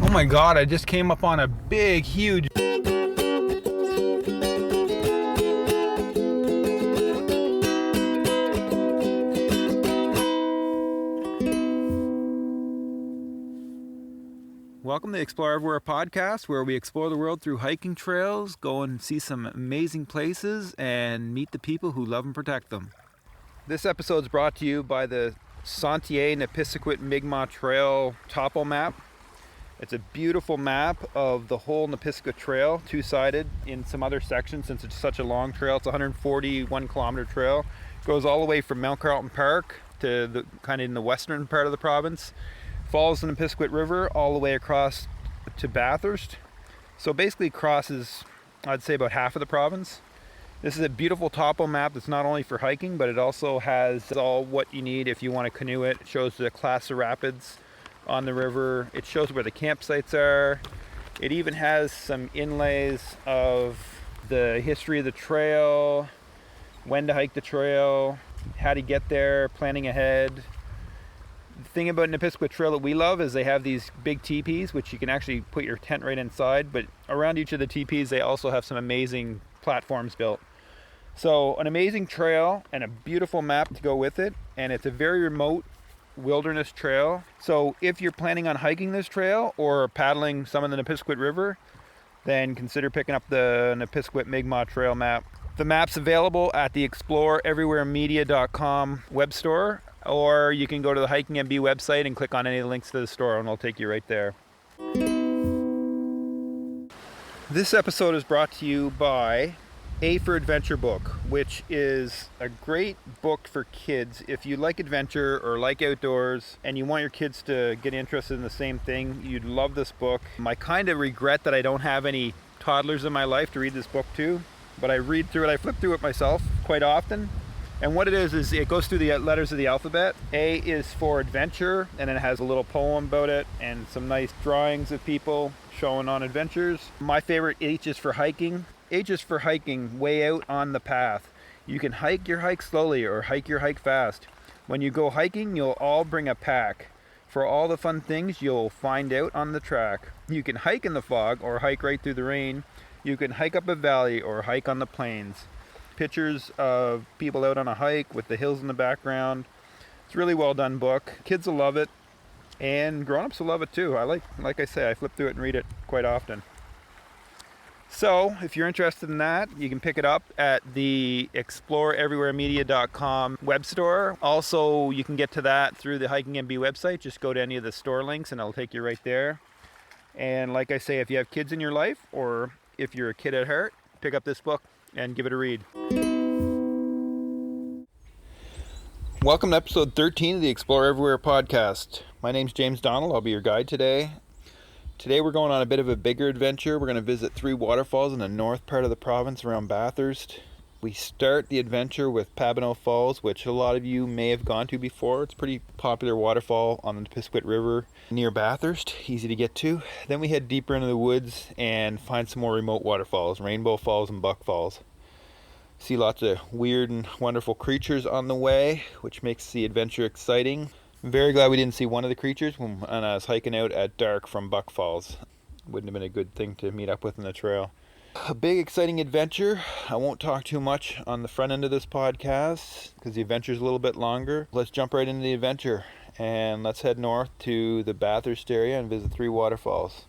Oh my god, I just came up on a big, huge... Welcome to the Explore Everywhere podcast, where we explore the world through hiking trails, go and see some amazing places, and meet the people who love and protect them. This episode is brought to you by the Sentier-Nipisiguit Mi'kmaq Trail topo map. It's a beautiful map of the whole Nipisiguit Trail, two-sided in some other sections since it's such a long trail. It's a 141 kilometer trail. It goes all the way from Mount Carlton Park to the kind of in the western part of the province. Follows the Nipisiguit River all the way across to Bathurst. So basically crosses, I'd say, about half of the province. This is a beautiful topo map that's not only for hiking, but it also has all what you need if you want to canoe it. It shows the class of rapids on the river. It shows where the campsites are. It even has some inlays of the history of the trail, when to hike the trail, how to get there, planning ahead. The thing about Nipisiguit Trail that we love is they have these big teepees, which you can actually put your tent right inside, but around each of the teepees they also have some amazing platforms built. So an amazing trail and a beautiful map to go with it, and it's a very remote wilderness trail. So if you're planning on hiking this trail or paddling some of the Nipisiguit River, then consider picking up the Nipisiguit Mi'kmaq Trail map. The map's available at the ExploreEverywhereMedia.com web store, or you can go to the Hiking MB website and click on any of the links to the store and it'll take you right there. This episode is brought to you by A for Adventure book, which is a great book for kids. If you like adventure or like outdoors and you want your kids to get interested in the same thing, you'd love this book. I kind of regret that I don't have any toddlers in my life to read this book to, but I read through it, I flip through it myself quite often. And what it is it goes through the letters of the alphabet. A is for adventure, and then it has a little poem about it and some nice drawings of people showing on adventures. My favorite, H is for hiking. H is for hiking, way out on the path. You can hike your hike slowly or hike your hike fast. When you go hiking, you'll all bring a pack for all the fun things you'll find out on the track. You can hike in the fog or hike right through the rain. You can hike up a valley or hike on the plains. Pictures of people out on a hike with the hills in the background. It's a really well done book. Kids will love it, and grown-ups will love it too. Like I say, I flip through it and read it quite often. So if you're interested in that, you can pick it up at the ExploreEverywhereMedia.com web store. Also, you can get to that through the Hiking MB website. Just go to any of the store links and it'll take you right there. And like I say, if you have kids in your life, or if you're a kid at heart, pick up this book and give it a read. Welcome to episode 13 of the Explore Everywhere podcast. My name's James Donald. I'll be your guide today. Today we're going on a bit of a bigger adventure. We're going to visit 3 waterfalls in the north part of the province around Bathurst. We start the adventure with Pabineau Falls, which a lot of you may have gone to before. It's a pretty popular waterfall on the Nipisiguit River near Bathurst, easy to get to. Then we head deeper into the woods and find some more remote waterfalls, Rainbow Falls and Buck Falls. See lots of weird and wonderful creatures on the way, which makes the adventure exciting. I'm very glad we didn't see one of the creatures when I was hiking out at dark from Buck Falls. Wouldn't have been a good thing to meet up with in the trail. A big exciting adventure. I won't talk too much on the front end of this podcast because the adventure's a little bit longer. Let's jump right into the adventure and let's head north to the Bathurst area and visit 3 waterfalls.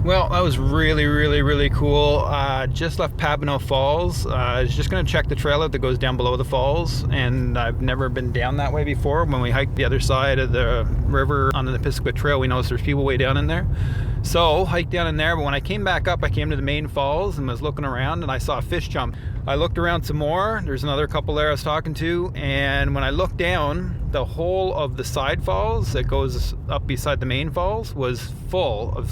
Well, that was really cool. Just left Pabineau Falls. I was just going to check the trail out that goes down below the falls, and I've never been down that way before. When we hiked the other side of the river on the Nipisiguit Trail, we noticed there's people way down in there. So, hiked down in there, but when I came back up, I came to the main falls and was looking around, and I saw a fish jump. I looked around some more. There's another couple there I was talking to, and when I looked down, the whole of the side falls that goes up beside the main falls was full of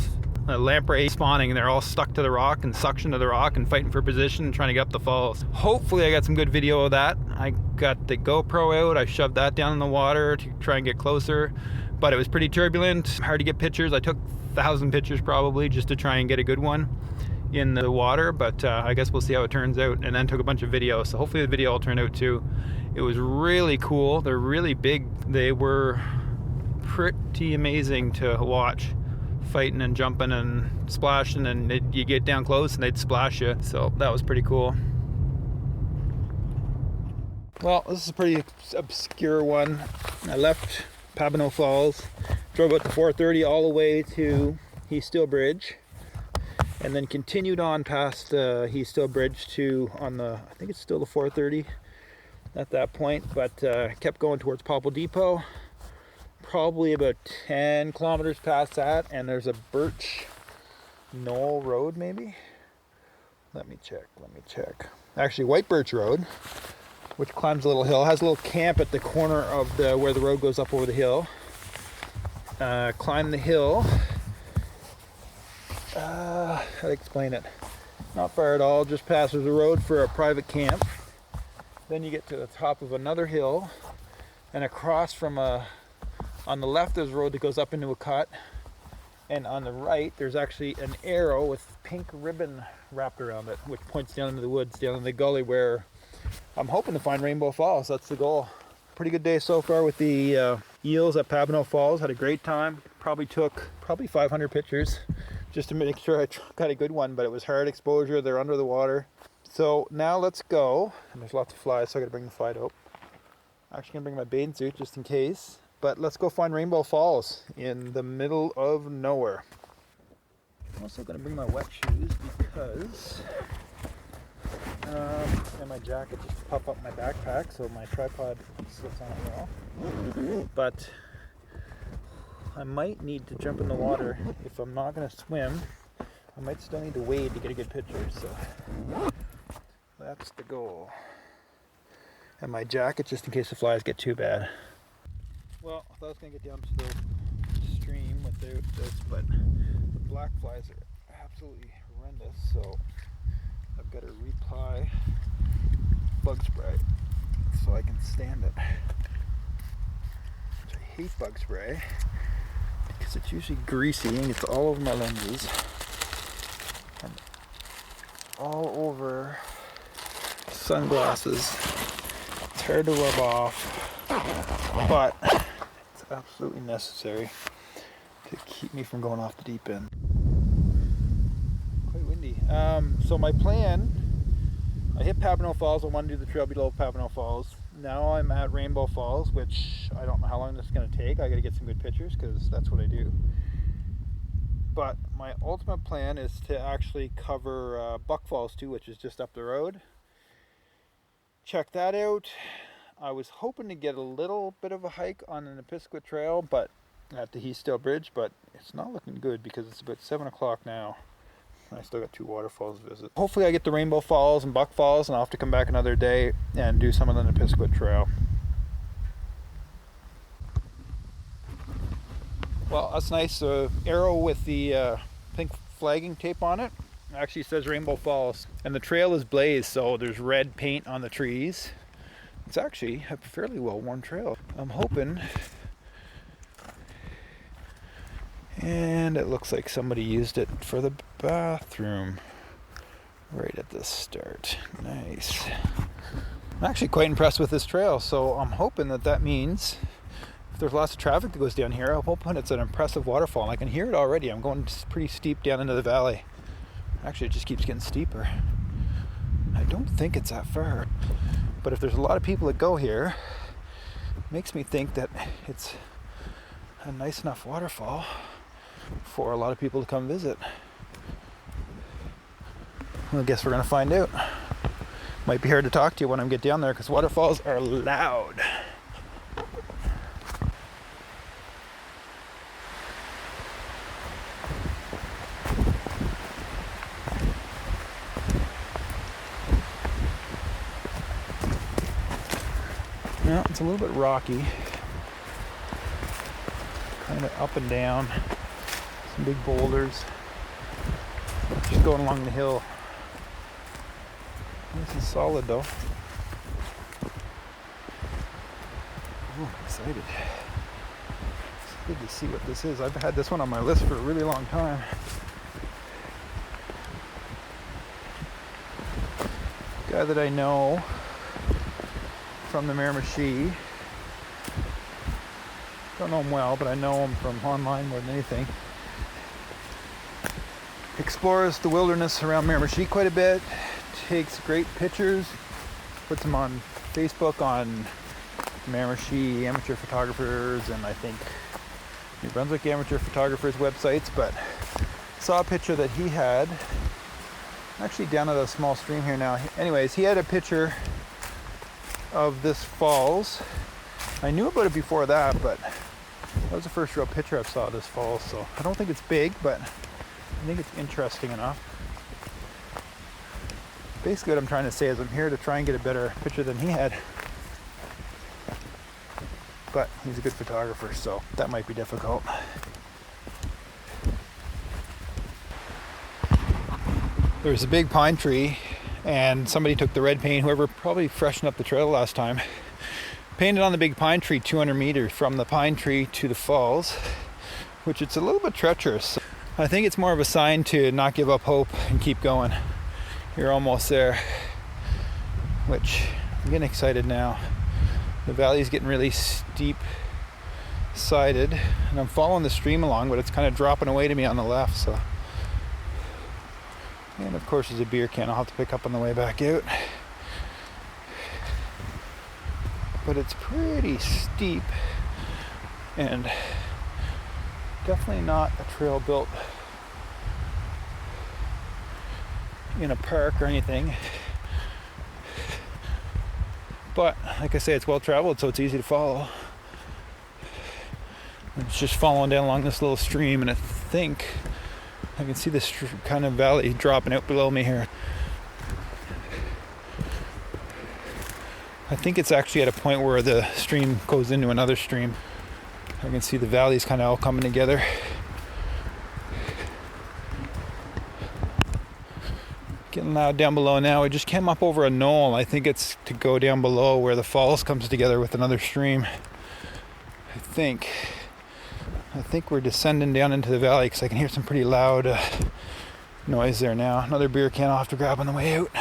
lamprey spawning, and they're all stuck to the rock and suction to the rock and fighting for position and trying to get up the falls. Hopefully I got some good video of that. I got the GoPro out, I shoved that down in the water to try and get closer, but it was pretty turbulent, hard to get pictures. I took 1,000 pictures probably just to try and get a good one in the water, but I guess we'll see how it turns out. And then took a bunch of videos, so hopefully the video will turn out too. It was really cool. They're really big. They were pretty amazing to watch, fighting and jumping and splashing, and you get down close and they'd splash you, so that was pretty cool. Well, this is a pretty obscure one. I left Pabineau Falls, drove out to 430 all the way to Heathsteel Bridge, and then continued on past Heathsteel Bridge to I think it's still the 430 at that point, but kept going towards Popple Depot, probably about 10 kilometers past that, and there's a Birch Knoll Road maybe? Let me check. Actually, White Birch Road, which climbs a little hill, has a little camp at the corner of where the road goes up over the hill. Climb the hill. How to explain it? Not far at all, just passes the road for a private camp. Then you get to the top of another hill, and across from on the left there's a road that goes up into a cut, and on the right there's actually an arrow with pink ribbon wrapped around it, which points down into the woods, down in the gully where I'm hoping to find Rainbow Falls. That's the goal. Pretty good day so far with the eels at Pabineau Falls. Had a great time. Took 500 pictures just to make sure I got a good one, but it was hard exposure. They're under the water. So now let's go. And there's lots of flies, so I gotta bring the fly dope. I'm actually gonna bring my bathing suit just in case. But let's go find Rainbow Falls in the middle of nowhere. I'm also gonna bring my wet shoes because and my jacket just to puff up my backpack so my tripod sits on it well. But I might need to jump in the water. If I'm not going to swim, I might still need to wade to get a good picture, so that's the goal. And my jacket just in case the flies get too bad. Well, I thought I was going to get down to the stream without this, but the black flies are absolutely horrendous, so I've got to reapply bug spray so I can stand it. Which I hate bug spray because it's usually greasy and it's all over my lenses and all over sunglasses. It's hard to rub off, but it's absolutely necessary to keep me from going off the deep end. Quite windy. So my plan, I hit Pabineau Falls. I want to do the trail below Pabineau Falls. Now I'm at Rainbow Falls, which I don't know how long this is going to take. I got to get some good pictures because that's what I do. But my ultimate plan is to actually cover Buck Falls too, which is just up the road. Check that out. I was hoping to get a little bit of a hike on an Episcopal Trail, but at the Heathsteel Bridge, but it's not looking good because it's about 7 o'clock now. I still got 2 waterfalls to visit. Hopefully I get to Rainbow Falls and Buck Falls, and I'll have to come back another day and do some of the Episcopal Trail. Well, that's nice. Arrow with the pink flagging tape on it. It actually says Rainbow Falls. And the trail is blazed, so there's red paint on the trees. It's actually a fairly well-worn trail. I'm hoping. And it looks like somebody used it for the bathroom right at the start. Nice. I'm actually quite impressed with this trail, so I'm hoping that means if there's lots of traffic that goes down here, I'm hoping it's an impressive waterfall. And I can hear it already. I'm going pretty steep down into the valley. Actually, it just keeps getting steeper. I don't think it's that far. But if there's a lot of people that go here, it makes me think that it's a nice enough waterfall for a lot of people to come visit. Well, I guess we're going to find out. Might be hard to talk to you when I get down there because waterfalls are loud. Yeah, it's a little bit rocky. Kind of up and down. Some big boulders. Just going along the hill. This is solid though. Ooh, I'm excited. Good to see what this is. I've had this one on my list for a really long time. Guy that I know from the Miramichi. Don't know him well, but I know him from online more than anything. Explores the wilderness around Miramichi quite a bit. Takes great pictures. Puts them on Facebook on Miramichi amateur photographers and I think New Brunswick amateur photographers websites, but saw a picture that he had actually down at a small stream here now. Anyways, he had a picture of this falls. I knew about it before that, but that was the first real picture I saw of this falls, so I don't think it's big, but I think it's interesting enough. Basically what I'm trying to say is I'm here to try and get a better picture than he had. But he's a good photographer, so that might be difficult. There's a big pine tree, and somebody took the red paint, whoever probably freshened up the trail last time, painted on the big pine tree 200 meters from the pine tree to the falls, which it's a little bit treacherous. I think it's more of a sign to not give up hope and keep going. You're almost there, which I'm getting excited now. The valley's getting really steep sided, and I'm following the stream along, but it's kind of dropping away to me on the left, so. And of course there's a beer can I'll have to pick up on the way back out. But it's pretty steep and definitely not a trail built in a park or anything. But like I say, it's well traveled, so it's easy to follow. It's just following down along this little stream, and I think I can see this kind of valley dropping out below me here. I think it's actually at a point where the stream goes into another stream. I can see the valleys kind of all coming together. Getting loud down below now. We just came up over a knoll. I think it's to go down below where the falls comes together with another stream. I think we're descending down into the valley because I can hear some pretty loud noise there now. Another beer can I'll have to grab on the way out.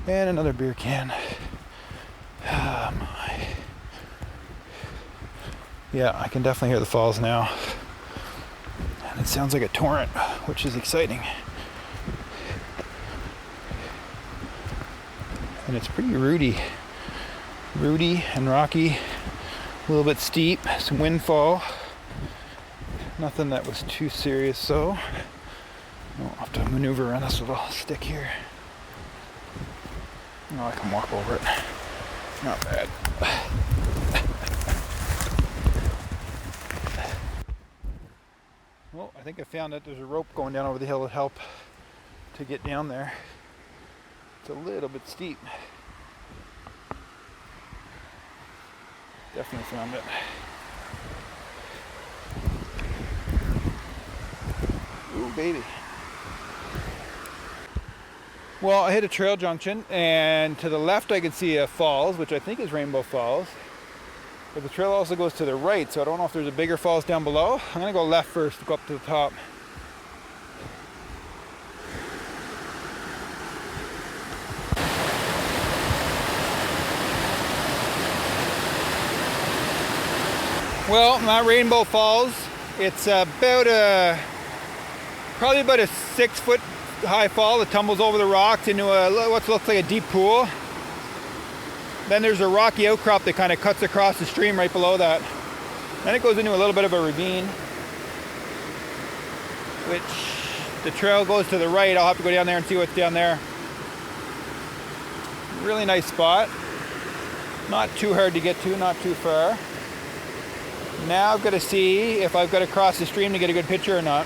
And another beer can. Oh my. Yeah, I can definitely hear the falls now. And it sounds like a torrent, which is exciting. And it's pretty rooty and rocky, a little bit steep, some windfall. Nothing that was too serious, so I'll have to maneuver around this little stick here. No, I can walk over it. Not bad. Well, I think I found that there's a rope going down over the hill that help to get down there. It's a little bit steep. Definitely found it. Ooh, baby. Well, I hit a trail junction, and to the left I can see a falls, which I think is Rainbow Falls. But the trail also goes to the right, so I don't know if there's a bigger falls down below. I'm gonna go left first to go up to the top. Well, not Rainbow Falls. It's probably about a 6-foot high fall that tumbles over the rocks into what looks like a deep pool. Then there's a rocky outcrop that kind of cuts across the stream right below that. Then it goes into a little bit of a ravine, which the trail goes to the right. I'll have to go down there and see what's down there. Really nice spot. Not too hard to get to, not too far. Now I've got to see if I've got to cross the stream to get a good picture or not.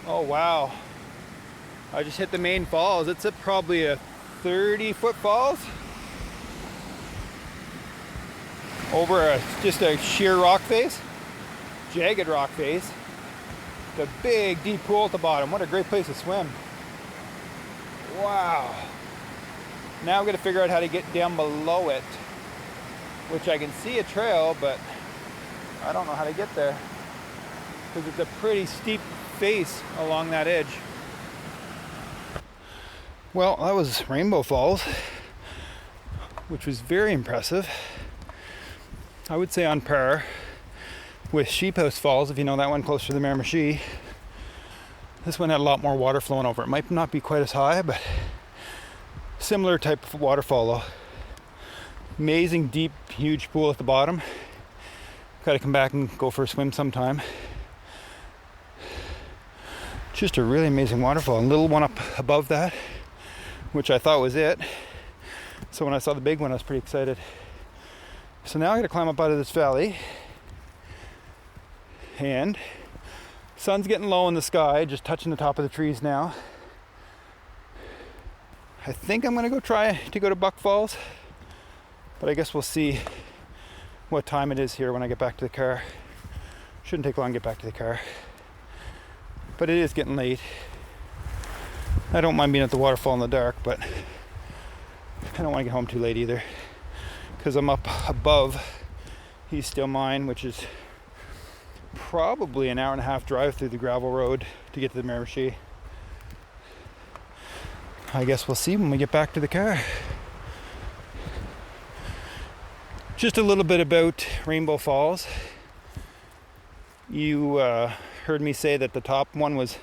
Oh wow. I just hit the main falls. It's probably a 30-foot falls. Over just a sheer rock face. Jagged rock face. The big deep pool at the bottom. What a great place to swim. Wow. Now I'm going to figure out how to get down below it. which I can see a trail, but I don't know how to get there because it's a pretty steep face along that edge. Well, that was Rainbow Falls, which was very impressive. I would say on par with Sheep House Falls, if you know that one closer to the Miramichi. This one had a lot more water flowing over. It might not be quite as high, but similar type of waterfall though. Amazing deep, huge pool at the bottom. Got to come back and go for a swim sometime. Just a really amazing waterfall. A little one up above that, which I thought was it. So when I saw the big one, I was pretty excited. So now I got to climb up out of this valley. And sun's getting low in the sky, just touching the top of the trees now. I think I'm going to go try to go to Buck Falls, but I guess we'll see what time it is here when I get back to the car. Shouldn't take long to get back to the car, but it is getting late. I don't mind being at the waterfall in the dark, but I don't want to get home too late either, because I'm up above He's Still Mine, which is probably an hour and a half drive through the gravel road to get to the Miramichi. I guess we'll see when we get back to the car. Just a little bit about Rainbow Falls. You heard me say that the top one was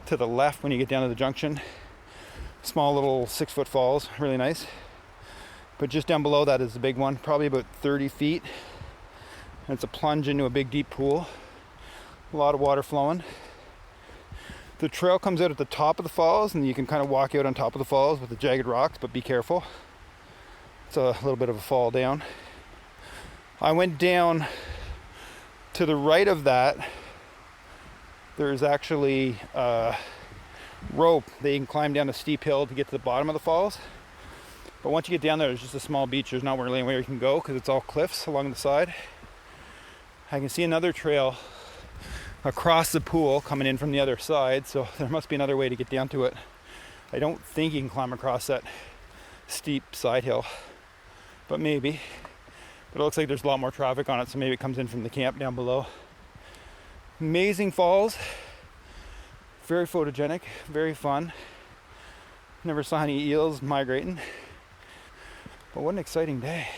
to the left when you get down to the junction. Small little 6-foot falls, really nice. But just down below that is the big one, probably about 30 feet. And it's a plunge into a big deep pool. A lot of water flowing. The trail comes out at the top of the falls, and you can kind of walk out on top of the falls with the jagged rocks, but be careful. It's a little bit of a fall down. I went down to the right of that. There's actually a rope that you can climb down a steep hill to get to the bottom of the falls. But once you get down there, there's just a small beach. There's not really anywhere you can go because it's all cliffs along the side. I can see another trail across the pool coming in from the other side, so there must be another way to get down to it. I don't think you can climb across that steep side hill, but maybe. But it looks like there's a lot more traffic on it, so maybe it comes in from the camp down below. Amazing falls, very photogenic, very fun. Never saw any eels migrating, but what an exciting day.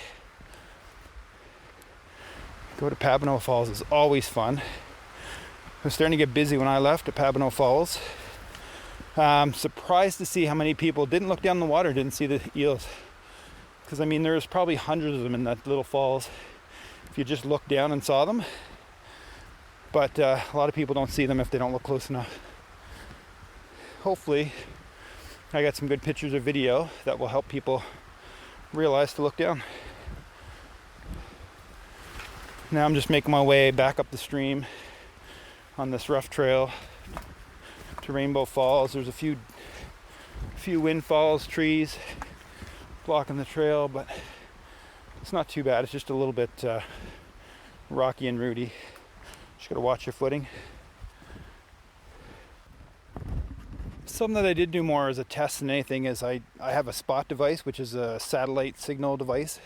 Go to Pabineau Falls is always fun. It was starting to get busy when I left at Pabineau Falls. I'm surprised to see how many people didn't look down the water, didn't see the eels. Because I mean, there's probably hundreds of them in that little falls if you just looked down and saw them. But a lot of people don't see them if they don't look close enough. Hopefully, I got some good pictures or video that will help people realize to look down. Now I'm just making my way back up the stream on this rough trail to Rainbow Falls. There's a few windfalls, trees blocking the trail, but it's not too bad. It's just a little bit rocky and rooty. Just gotta watch your footing. Something that I did do more as a test than anything is I have a spot device, which is a satellite signal device.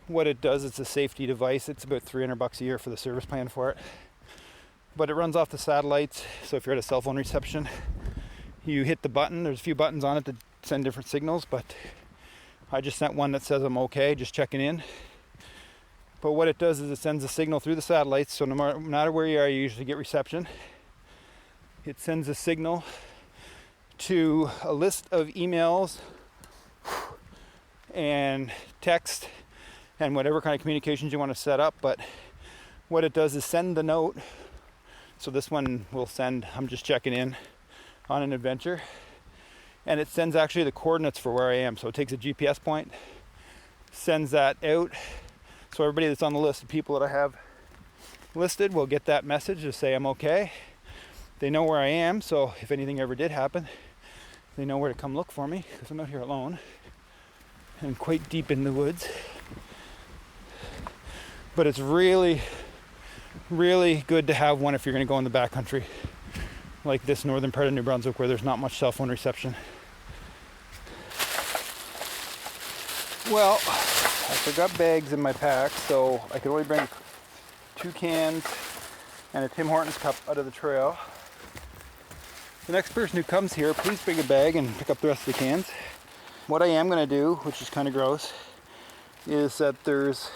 What it does, it's a safety device. It's about $300 a year for the service plan for it. But it runs off the satellites, so if you're at a cell phone reception, you hit the button. There's a few buttons on it to send different signals, but I just sent one that says I'm okay, just checking in. But what it does is it sends a signal through the satellites, so no matter where you are, you usually get reception. It sends a signal to a list of emails and text and whatever kind of communications you want to set up. But what it does is send the note. So this one will send, I'm just checking in on an adventure. And it sends actually the coordinates for where I am. So it takes a GPS point, sends that out. So everybody that's on the list of people that I have listed will get that message to say I'm okay. They know where I am, so if anything ever did happen, they know where to come look for me, because I'm out here alone and quite deep in the woods. But it's really, really good to have one if you're going to go in the backcountry, like this northern part of New Brunswick where there's not much cell phone reception. Well, I forgot bags in my pack, so I could only bring 2 cans and a Tim Hortons cup out of the trail. The next person who comes here, please bring a bag and pick up the rest of the cans. What I am going to do, which is kind of gross, is that there's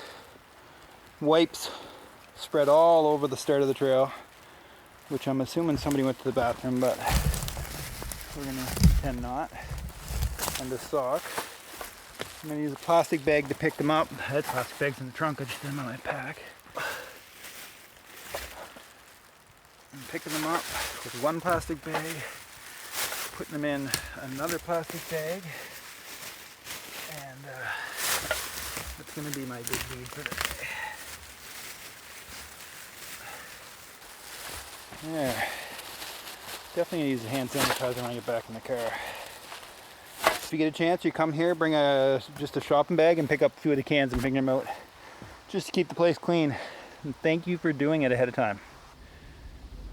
wipes spread all over the start of the trail, which I'm assuming somebody went to the bathroom, but we're going to pretend not. And a sock. I'm going to use a plastic bag to pick them up. I had plastic bags in the trunk, I just did them in my pack. I'm picking them up with one plastic bag, putting them in another plastic bag, and that's going to be my big deed for the day. There. Definitely going to use a hand sanitizer when I get back in the car. If you get a chance, you come here, bring just a shopping bag and pick up a few of the cans and bring them out. Just to keep the place clean. And thank you for doing it ahead of time.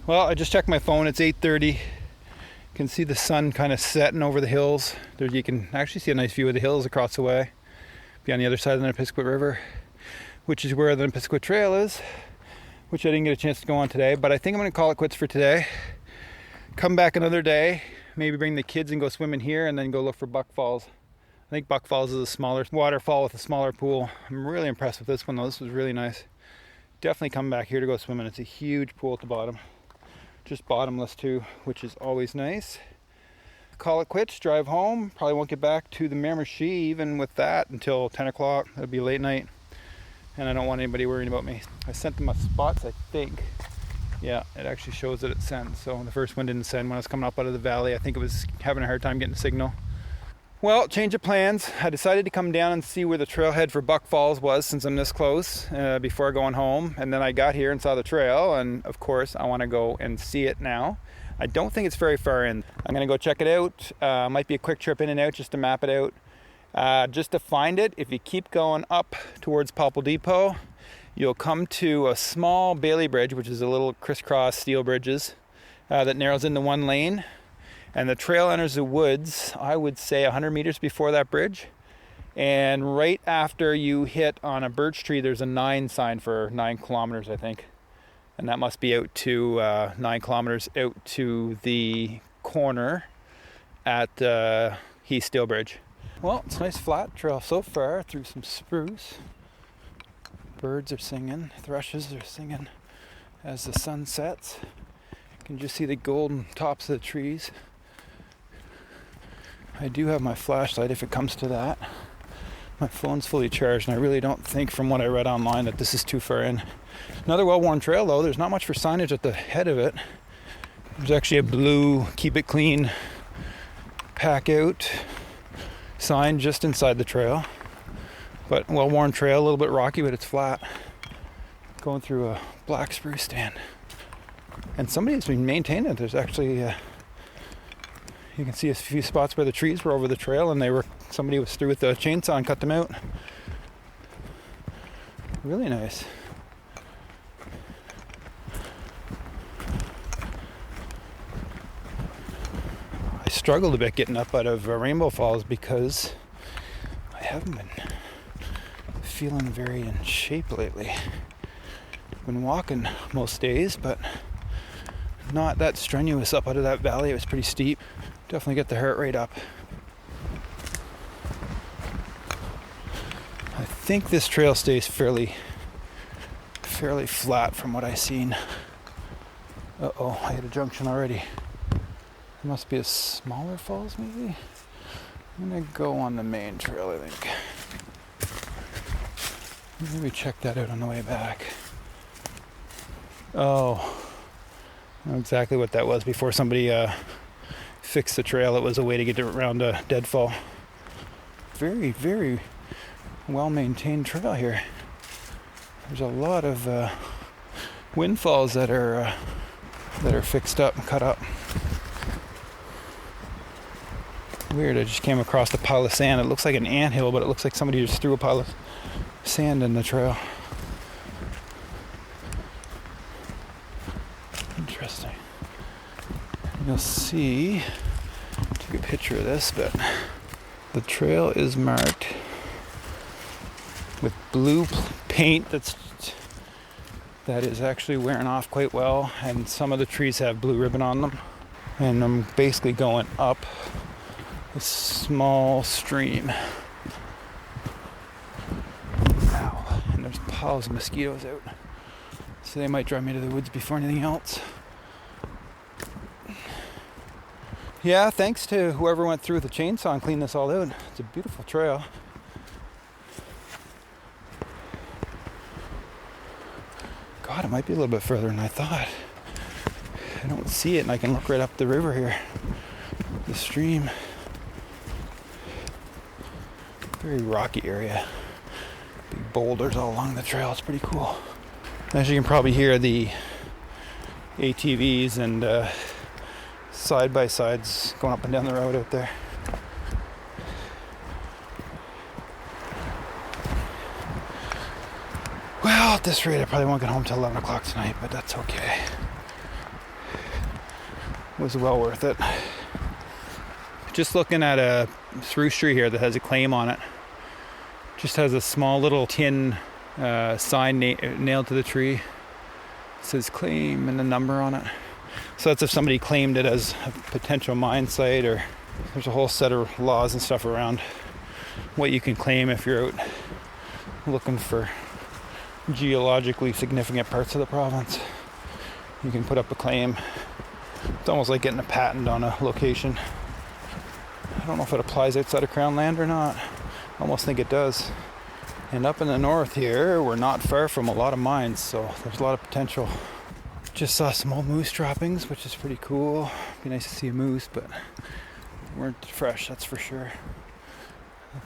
Well, I just checked my phone. It's 8:30. You can see the sun kind of setting over the hills. You can actually see a nice view of the hills across the way. Be on the other side of the Nipisquit River, which is where the Nipisquit Trail is, which I didn't get a chance to go on today. But I think I'm going to call it quits for today. Come back another day. Maybe bring the kids and go swimming here and then go look for Buck Falls. I think Buck Falls is a smaller waterfall with a smaller pool. I'm really impressed with this one though. This was really nice. Definitely come back here to go swimming. It's a huge pool at the bottom. Just bottomless too, which is always nice. Call it quits, drive home. Probably won't get back to the Miramichi even with that until 10 o'clock. It'll be late night. And I don't want anybody worrying about me. I sent them my spots, I think. Yeah, it actually shows that it sent. So the first one didn't send when I was coming up out of the valley. I think it was having a hard time getting a signal. Well, change of plans. I decided to come down and see where the trailhead for Buck Falls was since I'm this close before going home. And then I got here and saw the trail. And of course, I want to go and see it now. I don't think it's very far in. I'm going to go check it out. Might be a quick trip in and out just to map it out. Just to find it, if you keep going up towards Popple Depot, you'll come to a small Bailey Bridge, which is a little crisscross steel bridges that narrows into one lane. And the trail enters the woods, I would say 100 meters before that bridge. And right after you hit on a birch tree, there's a 9 sign for 9 kilometers, I think. And that must be out to 9 kilometers out to the corner at Heath Steel Bridge. Well, it's a nice flat trail so far through some spruce. Birds are singing, thrushes are singing as the sun sets. You can just see the golden tops of the trees. I do have my flashlight if it comes to that. My phone's fully charged and I really don't think from what I read online that this is too far in. Another well-worn trail though, there's not much for signage at the head of it. There's actually a blue keep it clean pack out sign just inside the trail. But well-worn trail, a little bit rocky, but it's flat. Going through a black spruce stand. And somebody has been maintaining it. There's actually, you can see a few spots where the trees were over the trail and somebody was through with a chainsaw and cut them out. Really nice. I struggled a bit getting up out of Rainbow Falls because I haven't been feeling very in shape lately. I've been walking most days, but not that strenuous up out of that valley. It was pretty steep. Definitely get the heart rate up. I think this trail stays fairly flat from what I've seen. Uh-oh, I hit a junction already. It must be a smaller falls maybe? I'm gonna go on the main trail, I think. Maybe check that out on the way back. Oh, I know exactly what that was before somebody fixed the trail. It was a way to get around a deadfall. Very, very well-maintained trail here. There's a lot of windfalls that are fixed up and cut up. Weird, I just came across a pile of sand. It looks like an anthill, but it looks like somebody just threw a pile of sand in the trail. Interesting. You'll see, take a picture of this, but the trail is marked with blue paint that is actually wearing off quite well, and some of the trees have blue ribbon on them. And I'm basically going up a small stream. Wow, and there's piles of mosquitoes out, so they might drive me to the woods before anything else. Yeah, thanks to whoever went through with the chainsaw and cleaned this all out. It's a beautiful trail. God, it might be a little bit further than I thought. I don't see it, and I can look right up the river here. The stream. Very rocky area. Big boulders all along the trail. It's pretty cool. As you can probably hear, the ATVs and side-by-sides going up and down the road out there. Well, at this rate, I probably won't get home till 11 o'clock tonight, but that's okay. It was well worth it. Just looking at a spruce tree here that has a claim on it. Just has a small little tin sign nailed to the tree. It says claim and the number on it. So that's if somebody claimed it as a potential mine site, or there's a whole set of laws and stuff around what you can claim if you're out looking for geologically significant parts of the province. You can put up a claim. It's almost like getting a patent on a location. I don't know if it applies outside of Crown land or not. I almost think it does. And up in the north here, we're not far from a lot of mines, so there's a lot of potential. Just saw some old moose droppings, which is pretty cool. Be nice to see a moose, but they weren't fresh, that's for sure.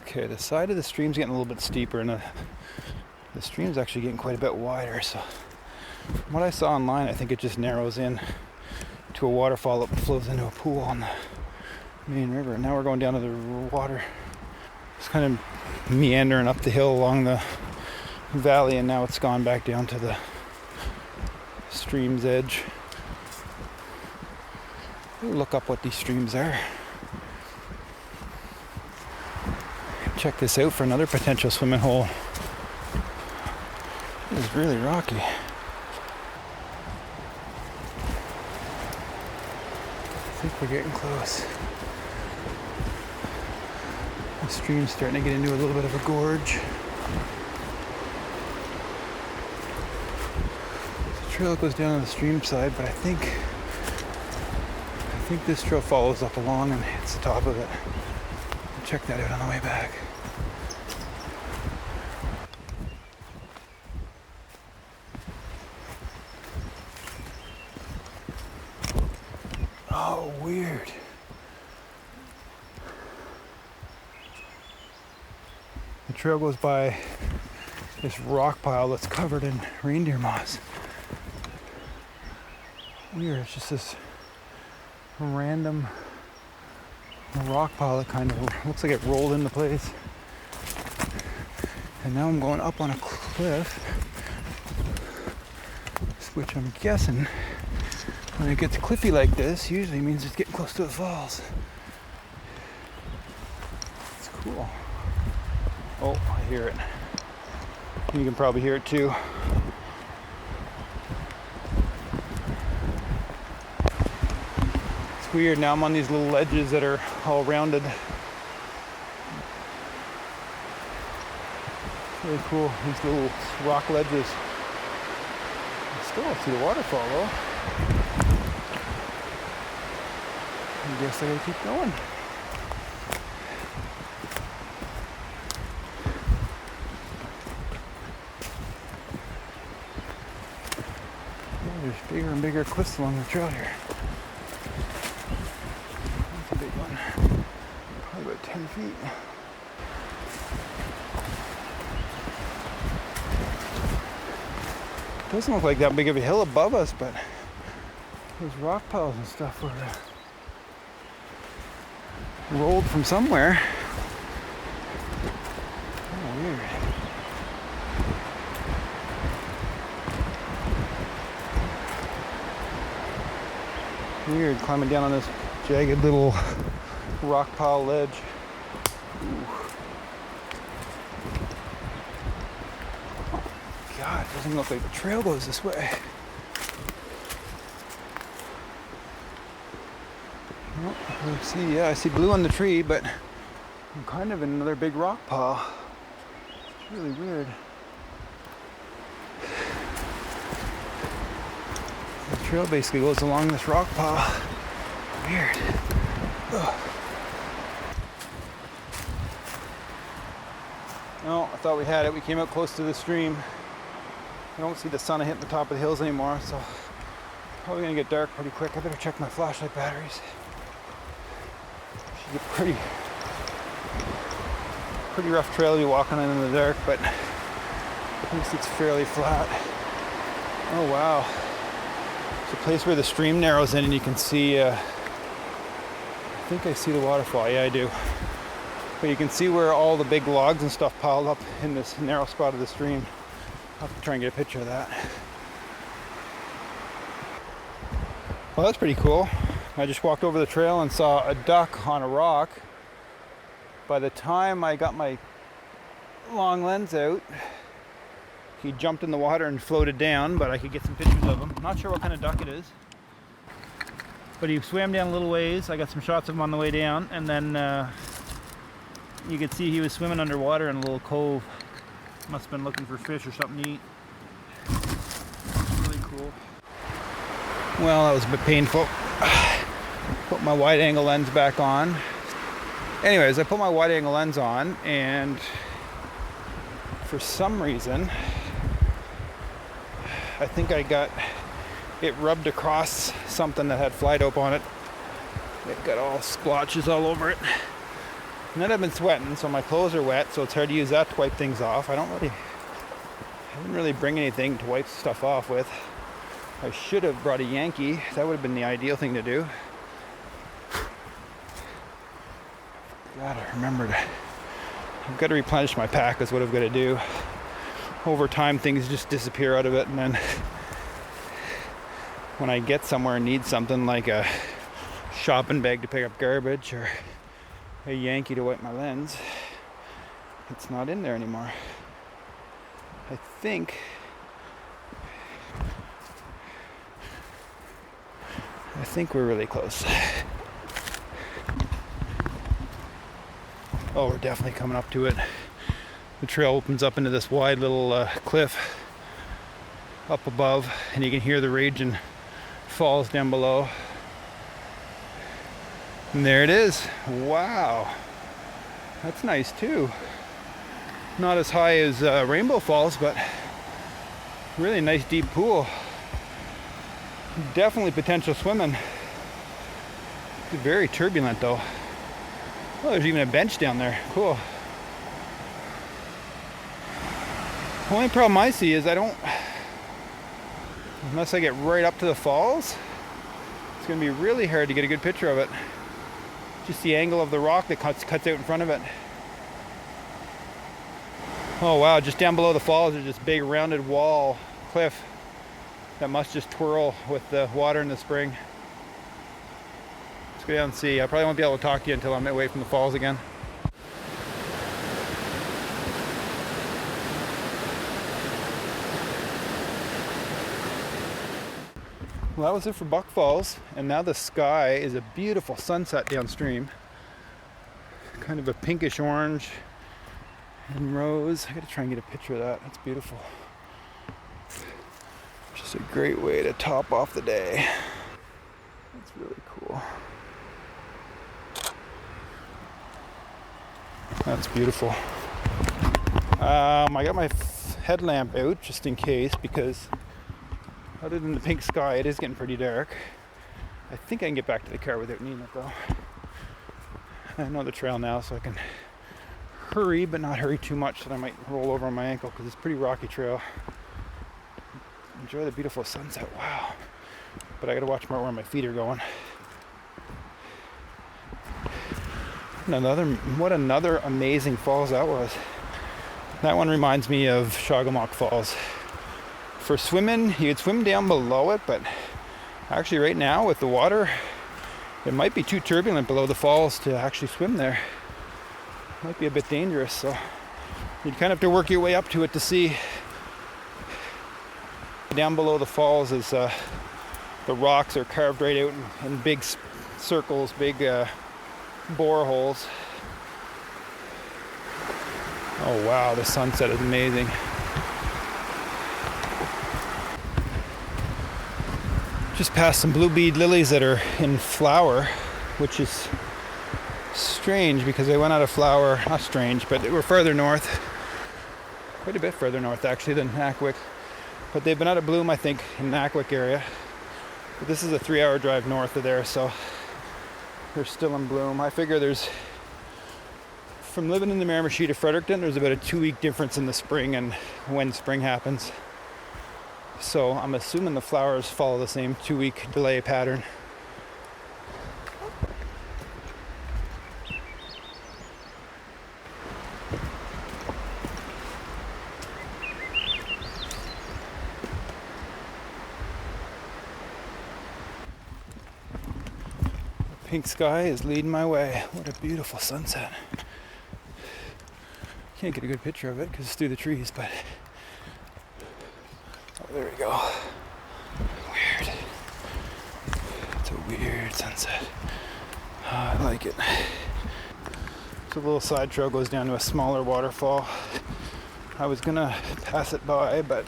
Okay, the side of the stream's getting a little bit steeper, and the stream's actually getting quite a bit wider. So from what I saw online, I think it just narrows in to a waterfall that flows into a pool on the main river. And now we're going down to the water. It's kind of meandering up the hill along the valley, and now it's gone back down to the stream's edge. We'll look up what these streams are. Check this out for another potential swimming hole. It is really rocky. I think we're getting close. The stream's starting to get into a little bit of a gorge. The trail goes down on the stream side, but I think this trail follows up along and hits the top of it. We'll check that out on the way back. Oh, weird. The trail goes by this rock pile that's covered in reindeer moss. Weird, it's just this random rock pile that kind of looks like it rolled into place. And now I'm going up on a cliff, which I'm guessing when it gets cliffy like this usually means it's getting close to the falls. It's cool. Oh, I hear it. You can probably hear it too. It's weird, now I'm on these little ledges that are all rounded. It's really cool, these little rock ledges. I still don't see the waterfall though. I guess I gotta keep going. There's bigger and bigger cliffs along the trail here. That's a big one. Probably about 10 feet. Doesn't look like that big of a hill above us, but those rock piles and stuff were rolled from somewhere. Oh, weird. Weird climbing down on this jagged little rock pile ledge. Ooh. God, it doesn't look like the trail goes this way. Oh, I see blue on the tree, but I'm kind of in another big rock pile. It's really weird. The trail basically goes along this rock pile. Weird. Ugh. No, I thought we had it. We came out close to the stream. I don't see the sun hitting the top of the hills anymore, so probably gonna get dark pretty quick. I better check my flashlight batteries. Should get pretty rough trail to be walking on in the dark, but at least it's fairly flat. Oh wow. It's a place where the stream narrows in and you can see, I think I see the waterfall. Yeah, I do. But you can see where all the big logs and stuff piled up in this narrow spot of the stream. I'll have to try and get a picture of that. Well, that's pretty cool. I just walked over the trail and saw a duck on a rock. By the time I got my long lens out, he jumped in the water and floated down, but I could get some pictures of him. Not sure what kind of duck it is. But he swam down a little ways. I got some shots of him on the way down, and then you could see he was swimming underwater in a little cove. Must have been looking for fish or something to eat. Really cool. Well, that was a bit painful. Put my wide angle lens back on. Anyways, I put my wide angle lens on, and for some reason, I think I got it rubbed across something that had fly dope on it. It got all splotches all over it. And then I've been sweating, so my clothes are wet, so it's hard to use that to wipe things off. I didn't really bring anything to wipe stuff off with. I should have brought a Yankee. That would have been the ideal thing to do. Gotta remember I've got to replenish my pack is what I've got to do. Over time, things just disappear out of it, and then when I get somewhere and need something like a shopping bag to pick up garbage or a Yankee to wipe my lens, it's not in there anymore. I think we're really close. Oh, we're definitely coming up to it. The trail opens up into this wide little cliff up above, and you can hear the raging falls down below. And there it is. Wow. That's nice too. Not as high as Rainbow Falls, but really nice deep pool. Definitely potential swimming. Very turbulent though. Oh, there's even a bench down there. Cool. The only problem I see is unless I get right up to the falls, it's going to be really hard to get a good picture of it. Just the angle of the rock that cuts out in front of it. Oh wow, just down below the falls there's this big rounded wall cliff that must just twirl with the water in the spring. Let's go down and see. I probably won't be able to talk to you until I'm away from the falls again. Well, that was it for Buck Falls, and now the sky is a beautiful sunset downstream. Kind of a pinkish orange and rose. I gotta try and get a picture of that. That's beautiful. Just a great way to top off the day. That's really cool. That's beautiful. I got my headlamp out just in case, because other than the pink sky, it is getting pretty dark. I think I can get back to the car without needing it though. I know the trail now, so I can hurry, but not hurry too much that I might roll over on my ankle, because it's a pretty rocky trail. Enjoy the beautiful sunset. Wow. But I gotta watch where my feet are going. What another amazing falls that was. That one reminds me of Shagamock Falls. For swimming, you'd swim down below it, but actually right now with the water, it might be too turbulent below the falls to actually swim there. Might be a bit dangerous, so you'd kind of have to work your way up to it to see down below the falls is the rocks are carved right out in big circles, big boreholes. Oh wow, the sunset is amazing. Just past some blue bead lilies that are in flower, which is strange because they went out of flower. Not strange, but they were further north. Quite a bit further north actually than Nackwick. But they've been out of bloom, I think, in Nackwick area. But this is a 3-hour drive north of there, so they're still in bloom. I figure there's, from living in the Miramichi to Fredericton, there's about a 2-week difference in the spring and when spring happens. So I'm assuming the flowers follow the same 2-week delay pattern. The pink sky is leading my way. What a beautiful sunset. Can't get a good picture of it because it's through the trees, but oh, there we go. Weird. It's a weird sunset. Oh, I like it. So a little side trail goes down to a smaller waterfall. I was gonna pass it by, but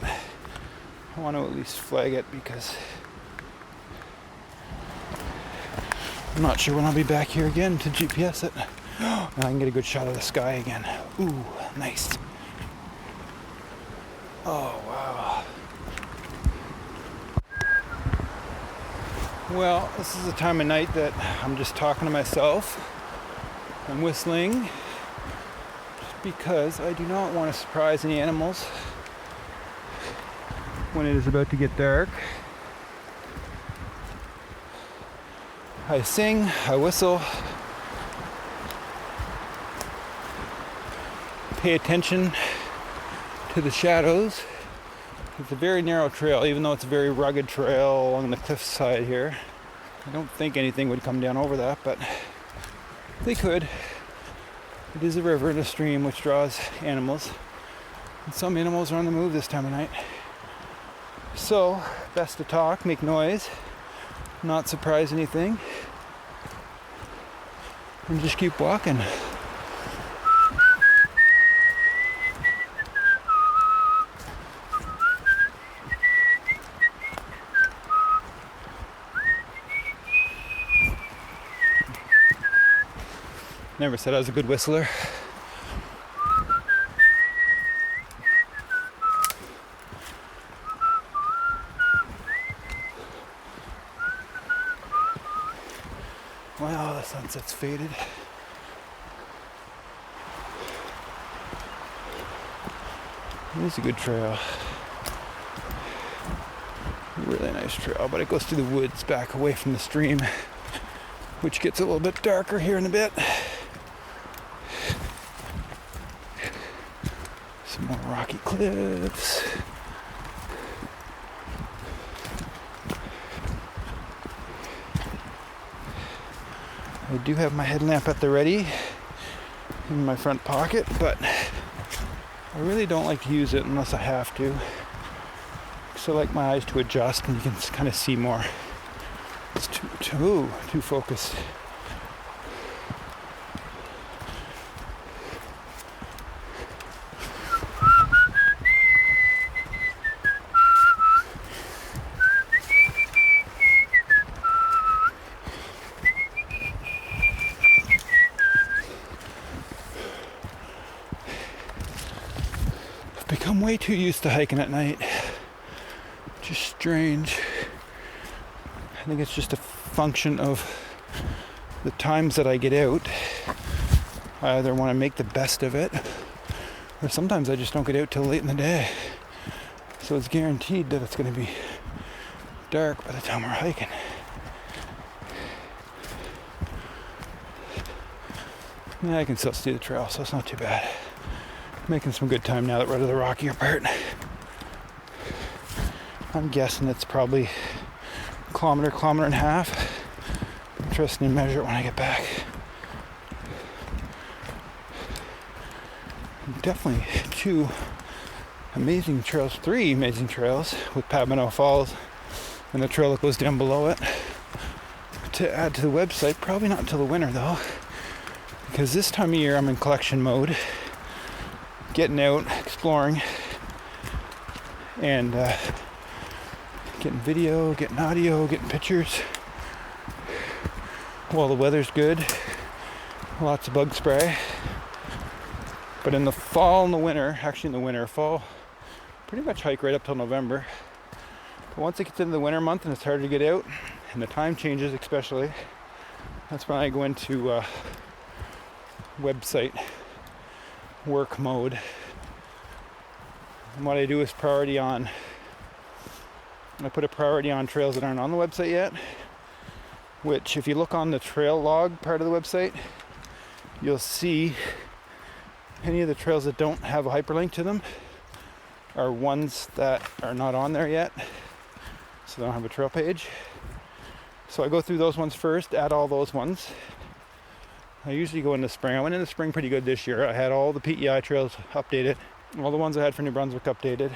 I want to at least flag it because I'm not sure when I'll be back here again to GPS it. And I can get a good shot of the sky again. Ooh, nice. Oh, wow. Well, this is the time of night that I'm just talking to myself and whistling because I do not want to surprise any animals when it is about to get dark. I sing, I whistle, pay attention to the shadows. It's a very narrow trail, even though it's a very rugged trail along the cliffside here. I don't think anything would come down over that, but they could. It is a river and a stream which draws animals. And some animals are on the move this time of night. So, best to talk, make noise, not surprise anything, and just keep walking. Never said I was a good whistler. Wow, the sunset's faded. It is a good trail. Really nice trail, but it goes through the woods back away from the stream, which gets a little bit darker here in a bit. Some more rocky cliffs. I do have my headlamp at the ready in my front pocket, but I really don't like to use it unless I have to. So I like my eyes to adjust and you can kind of see more. It's too focused. Become way too used to hiking at night. Just strange. I think it's just a function of the times that I get out. I either want to make the best of it, or sometimes I just don't get out till late in the day. So it's guaranteed that it's going to be dark by the time we're hiking. Yeah, I can still see the trail, so it's not too bad. Making some good time now that we're to the rockier part. I'm guessing it's probably a kilometer and a half. I'm interested to measure it when I get back. Definitely too amazing trails, 3 amazing trails with Pabineau Falls and the trail that goes down below it to add to the website. Probably not until the winter though, because this time of year I'm in collection mode, getting out, exploring, and getting video, getting audio, getting pictures while the weather's good. Lots of bug spray. But in the fall and the winter, actually in the winter, fall, pretty much hike right up till November. But once it gets into the winter month and it's harder to get out, and the time changes especially, that's when I go into website work mode. And what I do is priority on. I put a priority on trails that aren't on the website yet, which if you look on the trail log part of the website, you'll see any of the trails that don't have a hyperlink to them are ones that are not on there yet, so they don't have a trail page. So I go through those ones first, add all those ones. I usually go in the spring. I went in the spring pretty good this year. I had all the PEI trails updated, all the ones I had for New Brunswick updated.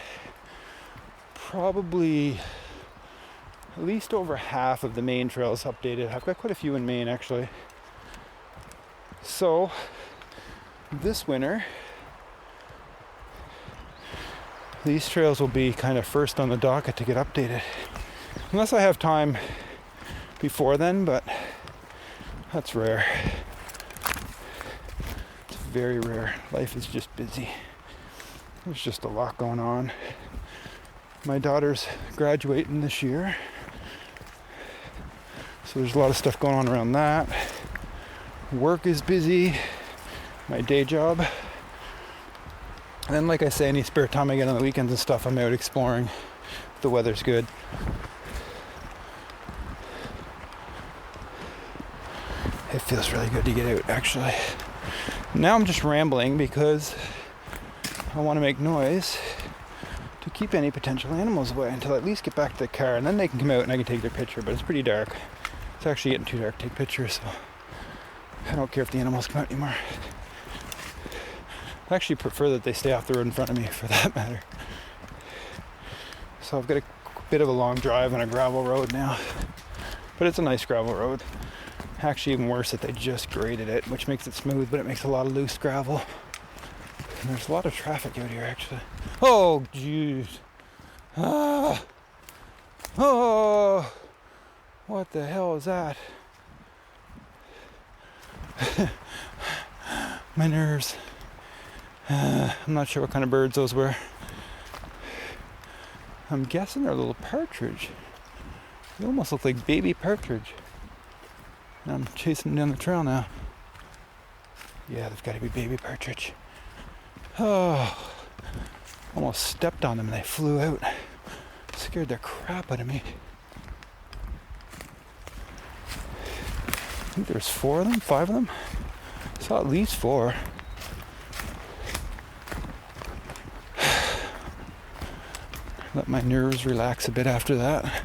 Probably at least over half of the main trails updated. I've got quite a few in Maine actually. So this winter, these trails will be kind of first on the docket to get updated. Unless I have time before then, but that's rare. It's very rare. Life is just busy. There's just a lot going on. My daughter's graduating this year, so there's a lot of stuff going on around that. Work is busy, my day job. And then, like I say, any spare time I get on the weekends and stuff, I'm out exploring if the weather's good. It feels really good to get out, actually. Now I'm just rambling because I want to make noise to keep any potential animals away until I at least get back to the car, and then they can come out and I can take their picture. But it's pretty dark. It's actually getting too dark to take pictures, so I don't care if the animals come out anymore. I actually prefer that they stay off the road in front of me, for that matter. So I've got a bit of a long drive on a gravel road now, but it's a nice gravel road. Actually, even worse that they just graded it, which makes it smooth, but it makes a lot of loose gravel. And there's a lot of traffic out here, actually. Oh, jeez. Ah. Oh, what the hell is that? My nerves. I'm not sure what kind of birds those were. I'm guessing they're a little partridge. They almost look like baby partridge. And I'm chasing them down the trail now. Yeah, they've got to be baby partridge. Oh, almost stepped on them and they flew out. Scared the crap out of me. I think there's 4 of them, 5 of them. I saw at least 4. Let my nerves relax a bit after that.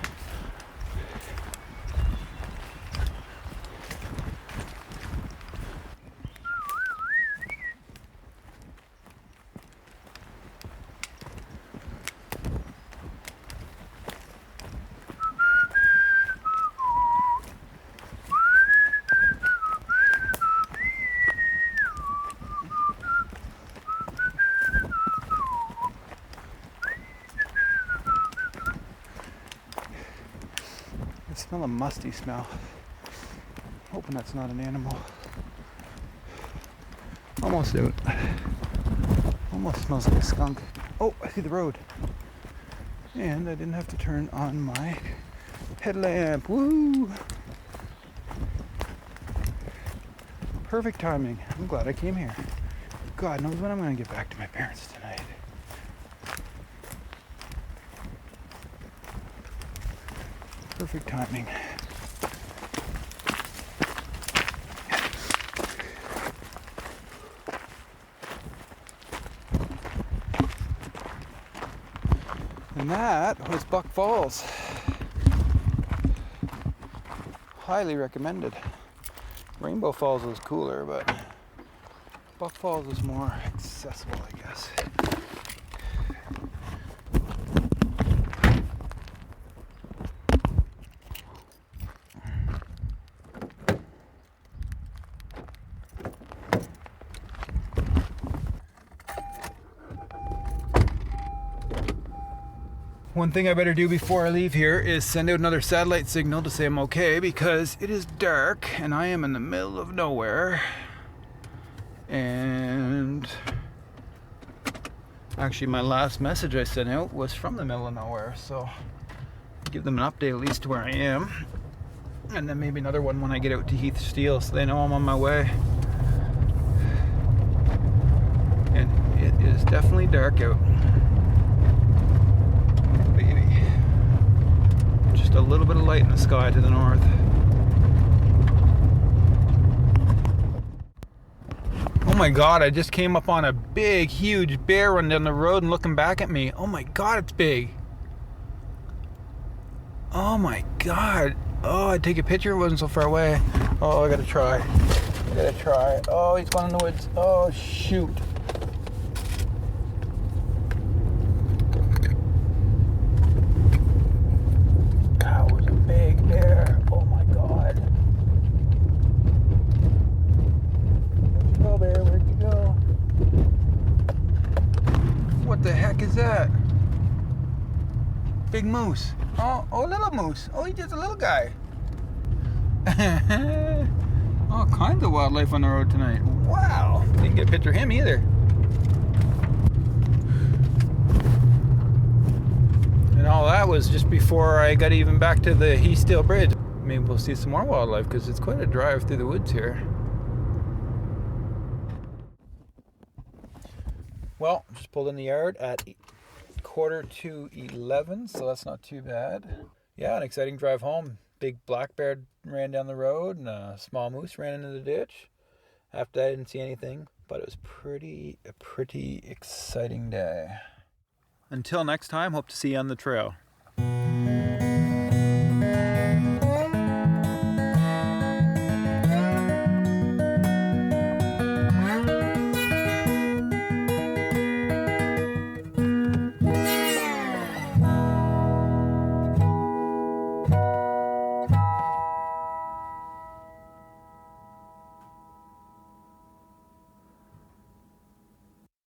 I smell a musty smell. Hoping that's not an animal. Almost out. Almost smells like a skunk. Oh, I see the road. And I didn't have to turn on my headlamp. Woo! Perfect timing. I'm glad I came here. God knows when I'm going to get back to my parents tonight. Perfect timing. And that was Buck Falls. Highly recommended. Rainbow Falls was cooler, but Buck Falls was more accessible, I guess. One thing I better do before I leave here is send out another satellite signal to say I'm okay, because it is dark and I am in the middle of nowhere. And actually my last message I sent out was from the middle of nowhere, so I'll give them an update at least to where I am. And then maybe another one when I get out to Heath Steel so they know I'm on my way. And it is definitely dark out. Baby. Just a little bit of light in the sky to the north. Oh my god, I just came up on a big, huge bear running down the road and looking back at me. Oh my god, it's big. Oh my god. Oh, I'd take a picture, it wasn't so far away. Oh, I gotta try. Oh, he's going in the woods. Oh, shoot. That was a big bear. Oh my god. Where'd you go, bear? Where'd you go? What the heck is that? Big moose. Oh, little moose. Oh, he's just a little guy. All kinds of wildlife on the road tonight. Wow. Didn't get a picture of him either. And all that was just before I got even back to the Heath Steel Bridge. Maybe we'll see some more wildlife because it's quite a drive through the woods here. Well, just pulled in the yard at 10:45, so that's not too bad. Yeah, an exciting drive home. Big black bear ran down the road and a small moose ran into the ditch. After that, I didn't see anything, but it was a pretty exciting day. Until next time, hope to see you on the trail.